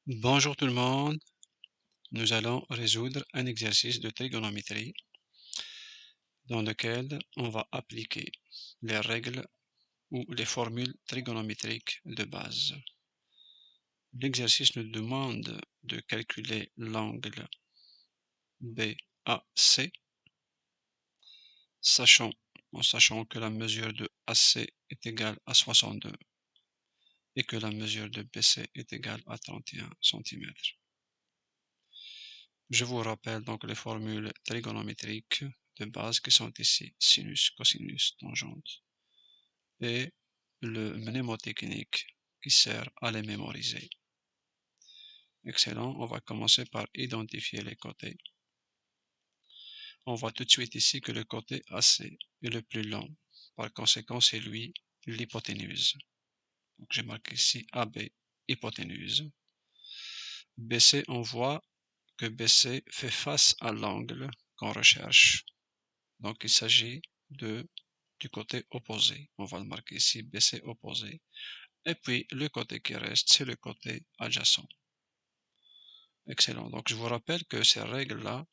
Bonjour tout le monde, nous allons résoudre un exercice de trigonométrie dans lequel on va appliquer les règles ou les formules trigonométriques de base. L'exercice nous demande de calculer l'angle BAC, en sachant que la mesure de AC est égale à 62 et que la mesure de BC est égale à 31 cm. Je vous rappelle donc les formules trigonométriques de base qui sont ici sinus, cosinus, tangente et le mnémotechnique qui sert à les mémoriser. Excellent, on va commencer par identifier les côtés. On voit tout de suite ici que le côté AC est le plus long, par conséquent c'est lui l'hypoténuse. Donc j'ai marqué ici AB, hypoténuse. BC, on voit que BC fait face à l'angle qu'on recherche. Donc il s'agit du côté opposé. On va le marquer ici, BC opposé. Et puis le côté qui reste, c'est le côté adjacent. Excellent. Donc je vous rappelle que ces règles-là,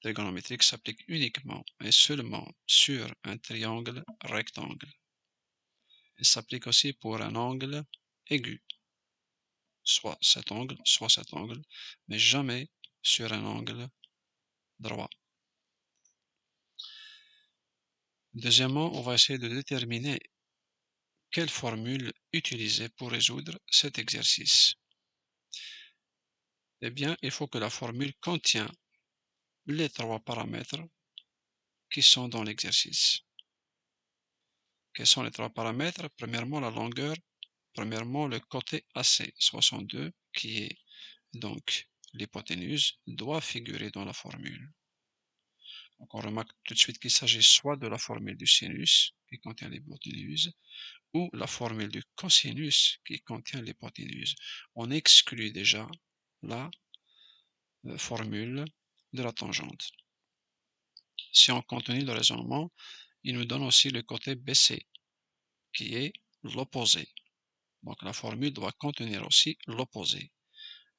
trigonométriques, s'appliquent uniquement et seulement sur un triangle rectangle. Elles s'appliquent aussi pour un angle aigu, soit cet angle, mais jamais sur un angle droit. Deuxièmement, on va essayer de déterminer quelle formule utiliser pour résoudre cet exercice. Eh bien, il faut que la formule contienne les trois paramètres qui sont dans l'exercice. Quels sont les trois paramètres? Premièrement, la longueur. Premièrement, le côté AC, 62, qui est donc l'hypoténuse, doit figurer dans la formule. Donc, on remarque tout de suite qu'il s'agit soit de la formule du sinus, qui contient l'hypoténuse, ou la formule du cosinus, qui contient l'hypoténuse. On exclut déjà la formule de la tangente. Si on continue le raisonnement, il nous donne aussi le côté BC, qui est l'opposé. Donc la formule doit contenir aussi l'opposé.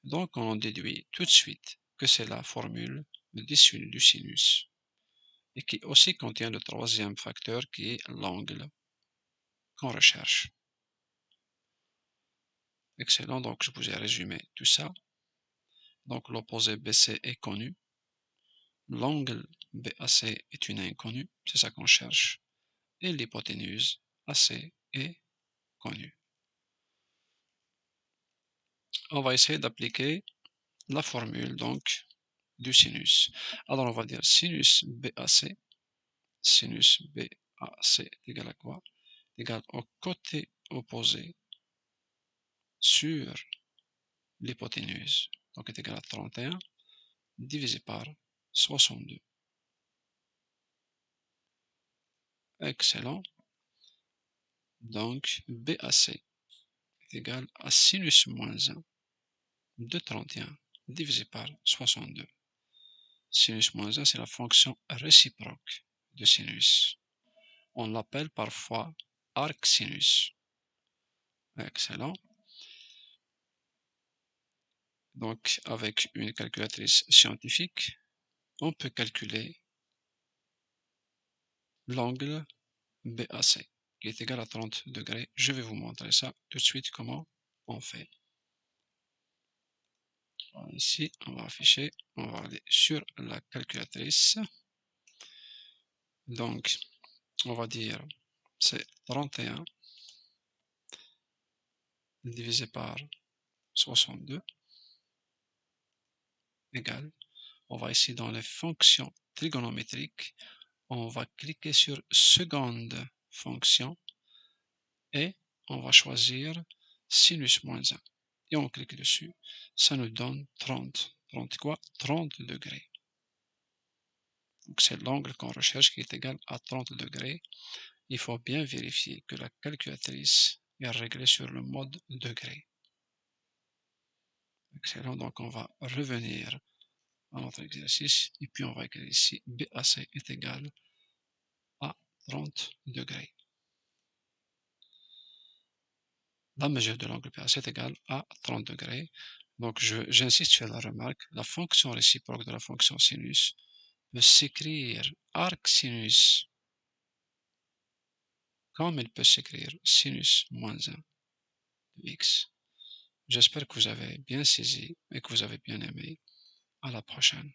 Donc on en déduit tout de suite que c'est la formule du sinus, et qui aussi contient le troisième facteur qui est l'angle qu'on recherche. Excellent, donc je vous ai résumé tout ça. Donc l'opposé BC est connu. L'angle BAC est une inconnue, c'est ça qu'on cherche. Et l'hypoténuse AC est connue. On va essayer d'appliquer la formule donc du sinus. Alors on va dire sinus BAC est égal à quoi? Égal au côté opposé sur l'hypoténuse. Donc est égal à 31 divisé par 62. Excellent. Donc BAC est égal à sinus moins 1 de 31 divisé par 62. Sinus moins 1, c'est la fonction réciproque de sinus. On l'appelle parfois arc sinus. Excellent. Donc, avec une calculatrice scientifique, on peut calculer l'angle BAC, qui est égal à 30 degrés. Je vais vous montrer ça tout de suite comment on fait. Alors, ici, on va afficher, on va aller sur la calculatrice. Donc, on va dire, c'est 31 divisé par 62 égale. On va ici dans les fonctions trigonométriques, on va cliquer sur seconde fonction et on va choisir sinus moins 1 et on clique dessus. Ça nous donne 30. 30 quoi? 30 degrés. Donc c'est l'angle qu'on recherche qui est égal à 30 degrés. Il faut bien vérifier que la calculatrice est réglée sur le mode degré. Excellent, donc on va revenir à notre exercice et puis on va écrire ici BAC est égal à 30 degrés. La mesure de l'angle BAC est égale à 30 degrés. Donc j'insiste sur la remarque, la fonction réciproque de la fonction sinus peut s'écrire arc sinus comme il peut s'écrire sinus moins 1 de x. J'espère que vous avez bien saisi et que vous avez bien aimé. À la prochaine.